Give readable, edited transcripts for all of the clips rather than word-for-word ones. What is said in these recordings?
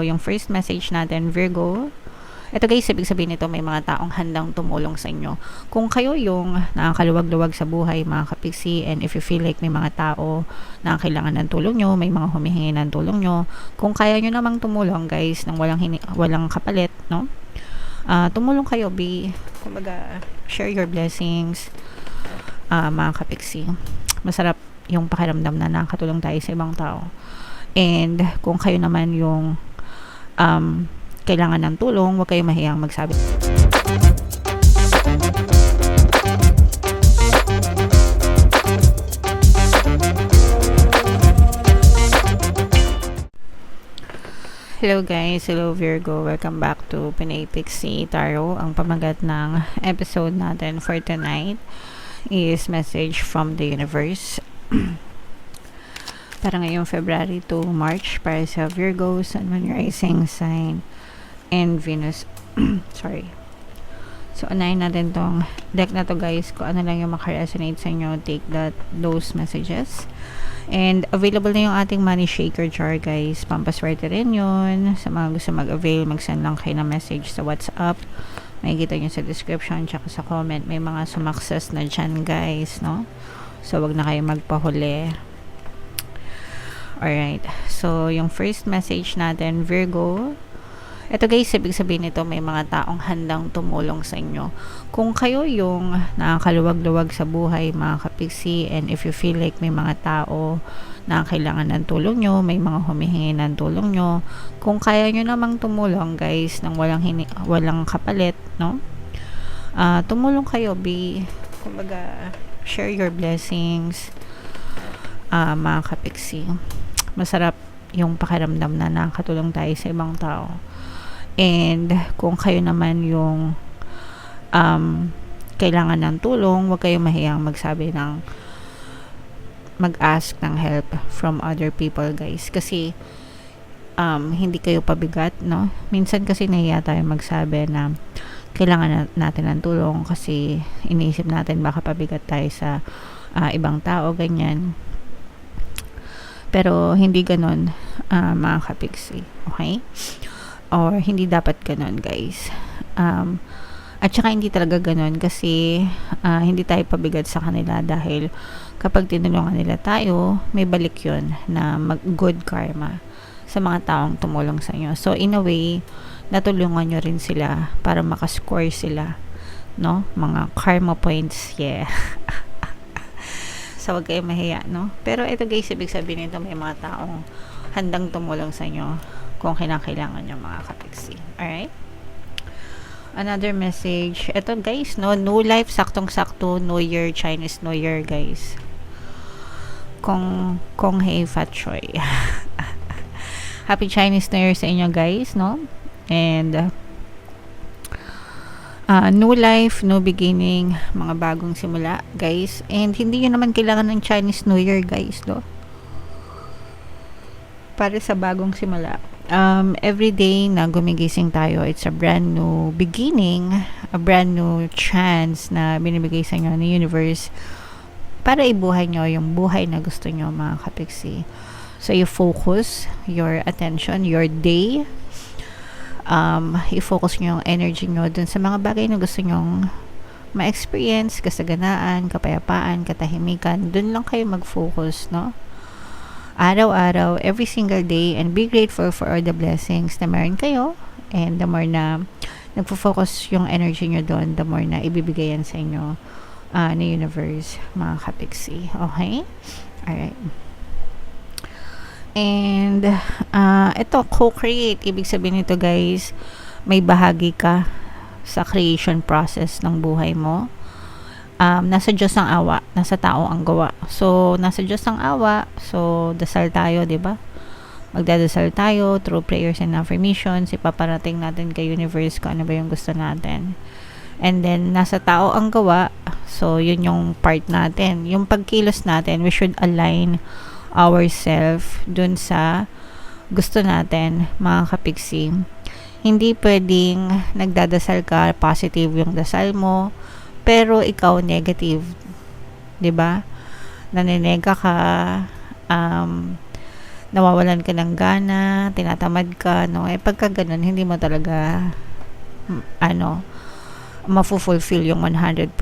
yung first message natin, Virgo. Ito guys, ibig sabihin nito may mga taong handang tumulong sa inyo. Kung kayo yung nakakaluwag-luwag sa buhay, mga kapiksi, and if you feel like may mga tao na kailangan ng tulong nyo, may mga humihingi ng tulong nyo, kung kaya nyo namang tumulong guys, nang walang kapalit, no? Tumulong kayo, kumbaga, share your blessings, mga kapiksi. Masarap yung pakiramdam na nakatulong tayo sa ibang tao. And kung kayo naman yung kailangan ng tulong, huwag kayo mahiyang magsabi. Hello guys, hello Virgo, welcome back to Pinay Pixie Tarot. Ang pamagat ng episode natin for tonight is message from the universe. Para ngayong February to March para sa Virgo, Sun, Moon, Rising sign, and Venus. Sorry. So, unahin natin tong deck na to guys. Kung ano lang yung makaresonate sa inyo, take those messages. And available na yung ating money shaker jar guys. Pampaswerte rin yun. Sa mga gusto mag-avail, mag-send lang kayo ng message sa WhatsApp. Makikita nyo sa description tsaka sa comment. May mga sumakses na dyan guys, no? So, wag na kayo magpahuli. Alright. So, yung first message natin, Virgo. Ito guys, ibig sabihin nito may mga taong handang tumulong sa inyo. Kung kayo yung nakakaluwag-luwag sa buhay, mga kapiksi, and if you feel like may mga tao na kailangan ng tulong nyo, may mga humihingi ng tulong nyo, kung kaya nyo namang tumulong guys, nang walang kapalit, no? Tumulong kayo, kumbaga, share your blessings, mga kapiksi. Masarap yung pakiramdam na nakatulong tayo sa ibang tao. And kung kayo naman yung kailangan ng tulong, huwag kayong mahiyang mag-ask ng help from other people guys. Kasi hindi kayo pabigat, no? Minsan kasi nahiya tayo magsabi na kailangan natin ng tulong kasi iniisip natin baka pabigat tayo sa ibang tao, ganyan. Pero hindi ganon, mga kapiksi. Okay? Or hindi dapat ganon guys. At saka hindi talaga ganon kasi hindi tayo pabigat sa kanila dahil kapag tinulungan nila tayo, may balik yun na good karma sa mga taong tumulong sa inyo. So in a way, natulungan nyo rin sila para makascore sila, no? Mga karma points, yeah. So wag kayo mahiya, no? Pero ito guys, ibig sabihin nito may mga taong handang tumulong sa inyo kung kailangan nyo, mga kapiksi. Alright? Another message. Ito guys, no? New life, saktong-sakto, New Year, Chinese New Year guys. Kong Hei Fat Choi. Happy Chinese New Year sa inyo guys, no? And new life, new beginning, mga bagong simula guys. And hindi nyo naman kailangan ng Chinese New Year guys, no? Para sa bagong simula, every day na gumigising tayo, it's a brand new beginning, a brand new chance na binibigay sa inyo ng universe para ibuhay nyo yung buhay na gusto nyo, mga kapiksi. So you focus your attention, your day, i-focus nyo yung energy nyo dun sa mga bagay na gusto nyong ma-experience, kasaganaan, kapayapaan, katahimikan. Dun lang kayo mag-focus, no? Araw-araw, every single day, and be grateful for all the blessings na meron kayo. And the more na nagpo-focus yung energy nyo doon, the more na ibibigay yan sa inyo ni universe, mga kapiksi. Okay? Alright. And ito, co-create. Ibig sabihin nito guys, may bahagi ka sa creation process ng buhay mo. Nasa Diyos ang awa, nasa tao ang gawa. So, nasa Diyos ang awa, so dasal tayo, 'di ba? Magdadasal tayo through prayers and affirmations, ipaparating natin kay universe kung ano ba yung gusto natin. And then, nasa tao ang gawa, so yun yung part natin. Yung pagkilos natin, we should align ourselves dun sa gusto natin, mga kapiksi. Hindi pwedeng nagdadasal ka, positive yung dasal mo, pero ikaw negative, 'di ba? Naninega ka, nawawalan ka ng gana, tinatamad ka, no? Eh, pagka ganun, hindi mo talaga, mafulfill yung 100%.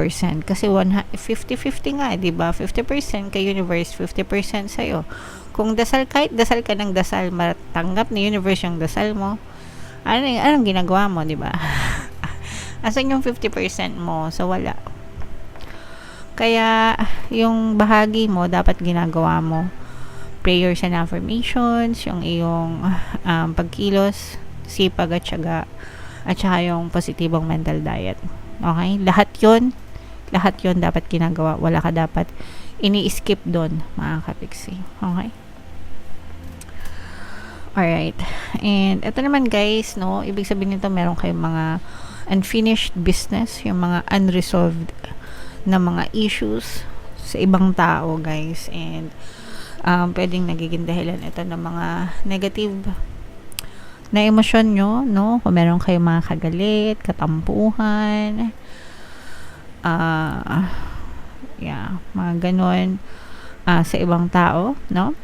Kasi 50-50 nga, di ba? 50% kay universe, 50% sa'yo. Kung kahit dasal ka ng dasal, matanggap ni universe yung dasal mo, anong ginagawa mo, di ba? Asan yung 50% mo? So, wala. Kaya, yung bahagi mo, dapat ginagawa mo. Prayers and affirmations, yung iyong pagkilos, sipag at syaga, at saka yung positibong mental diet. Okay? Lahat yun dapat ginagawa. Wala ka dapat ini-skip doon, mga kapiksi. Okay? Alright. And ito naman guys, no, ibig sabihin nito meron kayong mga unfinished business, yung mga unresolved na mga issues sa ibang tao, guys. And pwedeng nagiging dahilan ito ng mga negative na emosyon nyo, no? Kung meron kayong mga kagalit, katampuhan, mga ganon sa ibang tao, no?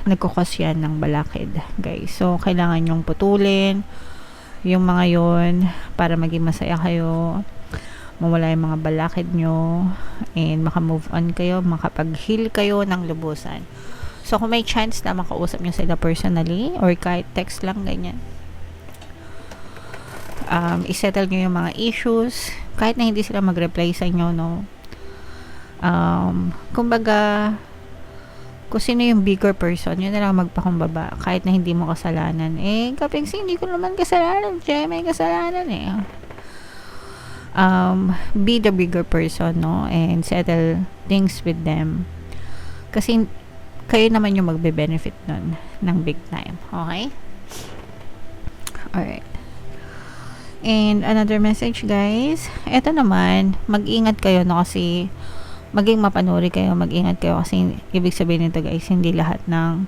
Nagkukos yan ng balakid, guys. So, kailangan nyong putulin yung mga yon para maging masaya kayo, mawala yung mga balakid nyo, and maka-move on kayo, makapag-heal kayo ng lubusan. So, kung may chance na makausap nyo sila personally or kahit text lang, ganyan, isettle nyo yung mga issues kahit na hindi sila mag-reply sa inyo, no? Kumbaga, kung sino yung bigger person, yun na lang magpakumbaba kahit na hindi mo kasalanan. Eh, kapingsi, hindi ko naman kasalanan, may kasalanan eh. Be the bigger person, no? And settle things with them. Kasi kayo naman yung magbe-benefit nun ng big time. Okay? Alright. And another message, guys. Ito naman, mag-ingat kayo, no? Kasi maging mapanuri kayo, mag-ingat kayo. Kasi ibig sabihin nito, guys, hindi lahat ng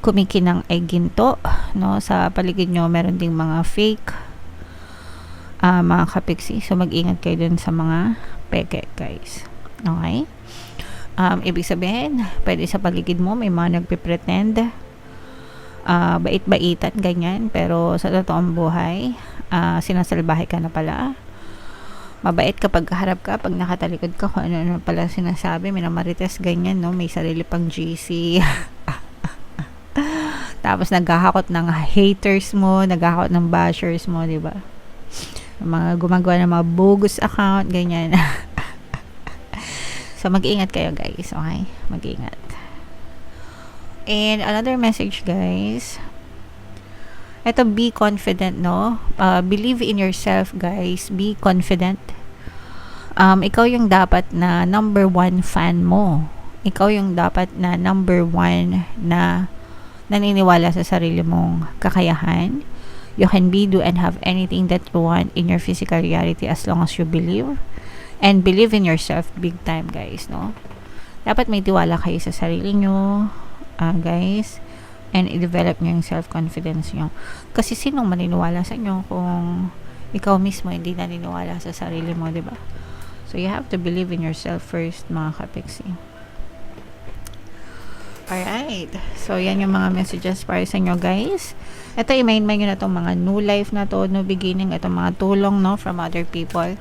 kumikinang ay ginto, no? Sa paligid nyo, meron ding mga fake mga kapiksi. So, mag-ingat kayo dun sa mga peke, guys. Okay? Ibig sabihin, pwede sa paligid mo may mga nagpipretend, bait-baitan, ganyan, pero sa totoong buhay, sinasalbahe ka na pala. Mabait kapag harap ka, pag nakatalikod ka, kung ano pala sinasabi, minamarites, ganyan, no? May sarili pang GC. Tapos naghahakot ng haters mo, naghahakot ng bashers mo, di ba? Mga gumagawa ng mga bogus account, ganyan. So, mag-ingat kayo, guys. Okay? Mag-ingat. And another message, guys. Ito, be confident, no? Believe in yourself, guys. Be confident. Ikaw yung dapat na number 1 fan mo. Ikaw yung dapat na number 1 na naniniwala sa sarili mong kakayahan. You can be, do, and have anything that you want in your physical reality as long as you believe. And believe in yourself big time, guys, no? Dapat may tiwala kayo sa sarili nyo, guys. And i-develop nyo yung self-confidence nyo. Kasi sinong maniniwala sa inyo kung ikaw mismo hindi naniniwala sa sarili mo, diba? So, you have to believe in yourself first, mga kapiksi. Alright. So, yan yung mga messages para sa inyo, guys. Ito, i-main-main nyo na itong mga new life na to, new beginning, itong mga tulong, no, from other people.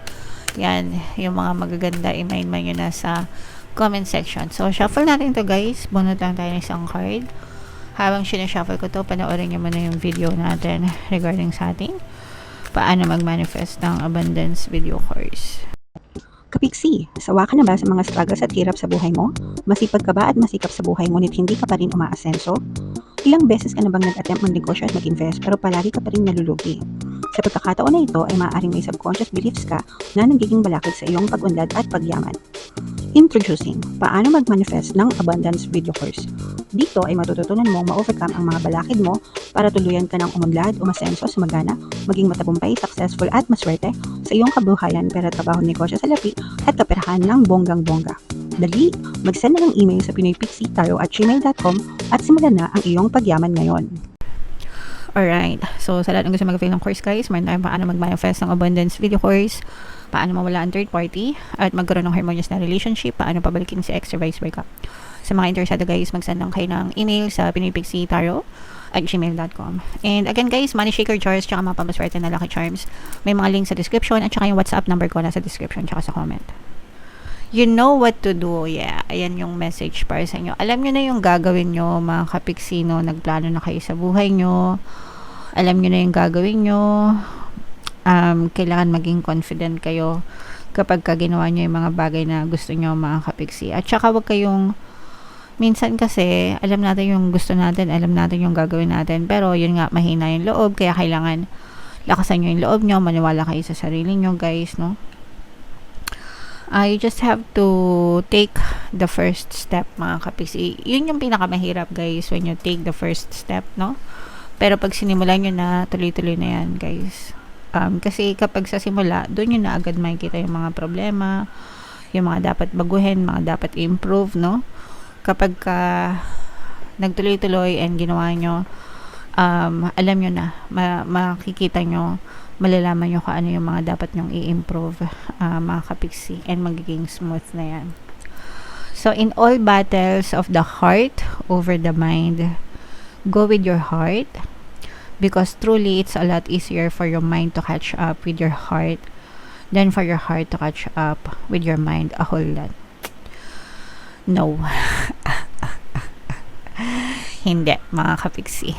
Yan, yung mga magaganda, i-main-main nyo na sa comment section. So, shuffle natin to, guys. Bunot lang tayo ng isang card. Habang sinashuffle ko to, panoorin nyo muna yung video natin regarding sa ating paano mag-manifest ng abundance video course. Kapiksi, sawa ka na ba sa mga struggles at hirap sa buhay mo? Masipag ka ba at masikap sa buhay ngunit hindi ka pa rin umaasenso? Ilang beses ka na bang nag-attempt mag-negosyo at mag-invest pero palagi ka pa rin nalulugi? Sa pagkakataon na ito ay maaaring may subconscious beliefs ka na nagiging balakid sa iyong pag-unlad at pagyaman. Introducing, paano mag-manifest ng abundance video course. Dito ay matututunan mong ma-overcome ang mga balakid mo para tuluyan ka ng umunlad, umasenso, sumagana, maging matagumpay, successful at maswerte sa iyong kabuhayan, pera, trabaho, negosyo sa lapi at kaperahan ng bonggang-bongga. Dali, mag-send na ng email sa pinoypixie@gmail.com at simulan na ang iyong pagyaman ngayon. Alright. So, sa lahat ng gusto mag-avail ng course, guys, meron tayong paano mag-manifest ng abundance video course, paano mawala ang third party, at magkaroon ng harmonious na relationship, paano pabalikin si ex or vice versa. Sa mga interesado, guys, mag-send lang kayo ng email sa pinoypixietarot@gmail.com. And again, guys, money shaker jars, tsaka mga pampaswerte na lucky charms. May mga links sa description, at tsaka yung WhatsApp number ko nasa description, tsaka sa comment. You know what to do. Yeah, ayan yung message para sa inyo. Alam nyo na yung gagawin nyo, mga kapiksino. Nagplano na kayo sa buhay nyo. Alam nyo na yung gagawin nyo. Kailangan maging confident kayo kapag ginawa nyo yung mga bagay na gusto nyo, mga kapiksi. At saka wag kayong, minsan kasi, alam natin yung gusto natin, alam natin yung gagawin natin, pero yun nga, mahina yung loob, kaya kailangan lakasan nyo yung loob nyo, maniwala kayo sa sarili nyo, guys, no? You just have to take the first step, mga kapiksi. Yun yung pinakamahirap, guys, when you take the first step, no? Pero pag sinimulan nyo na, tuloy-tuloy na yan, guys. Kasi kapag sa simula, doon nyo na agad makikita yung mga problema, yung mga dapat baguhin, mga dapat improve, no? Kapag nagtuloy-tuloy and ginawa nyo, alam nyo na, makikita nyo, malalaman nyo kung ano yung mga dapat nyong i-improve, mga kapiksi, and magiging smooth na yan. So, in all battles of the heart over the mind, go with your heart, because truly it's a lot easier for your mind to catch up with your heart than for your heart to catch up with your mind a whole lot. No. Hindi, mga kapiksi.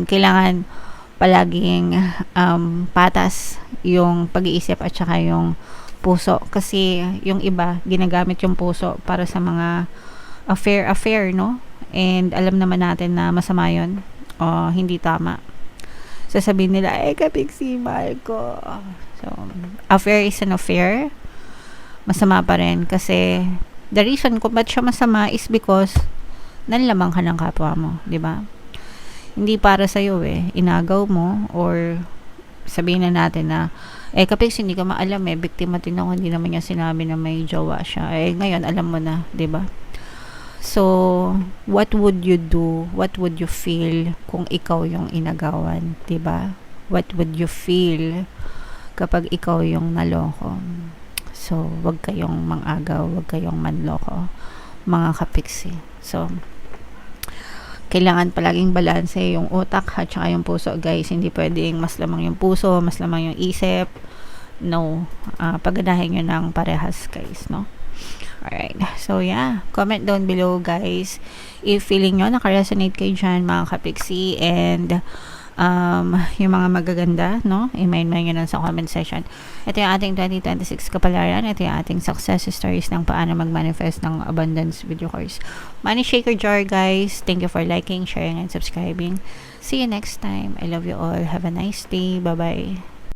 Kailangan palaging patas yung pag-iisip at saka yung puso. Kasi yung iba, ginagamit yung puso para sa mga affair, no? And alam naman natin na masama yun. O, hindi tama. Sasabihin nila, kapiksi, mahal ko. So, affair is an affair. Masama pa rin. Kasi, the reason kung ba't siya masama is because nanlamang ka ng kapwa mo. Diba? Hindi para sa'yo inagaw mo, or sabihin na natin na, kapiksi, hindi ka maalam biktima din ako, hindi naman niya sinabi na may jowa siya. Ngayon, alam mo na. Diba? So, what would you do? What would you feel kung ikaw yung inagawan? Diba? What would you feel kapag ikaw yung naloko? So, wag kayong mangagaw, wag kayong manloko, mga kapiksi. So, kailangan palaging balanse yung utak at saka yung puso, guys. Hindi pwedeng mas lamang yung puso, mas lamang yung isip. No. Paganahin nyo ng parehas, guys, no? Alright. So, yeah. Comment down below, guys, if feeling nyo nakaresonate kayo dyan, mga kapiksi, and yung mga magaganda, no? I-mind nyo lang sa comment section. Ito yung ating 2026 kapalaran. Ito yung ating success stories ng paano mag-manifest ng abundance video course. Money Shaker Jar, guys. Thank you for liking, sharing, and subscribing. See you next time. I love you all. Have a nice day. Bye-bye.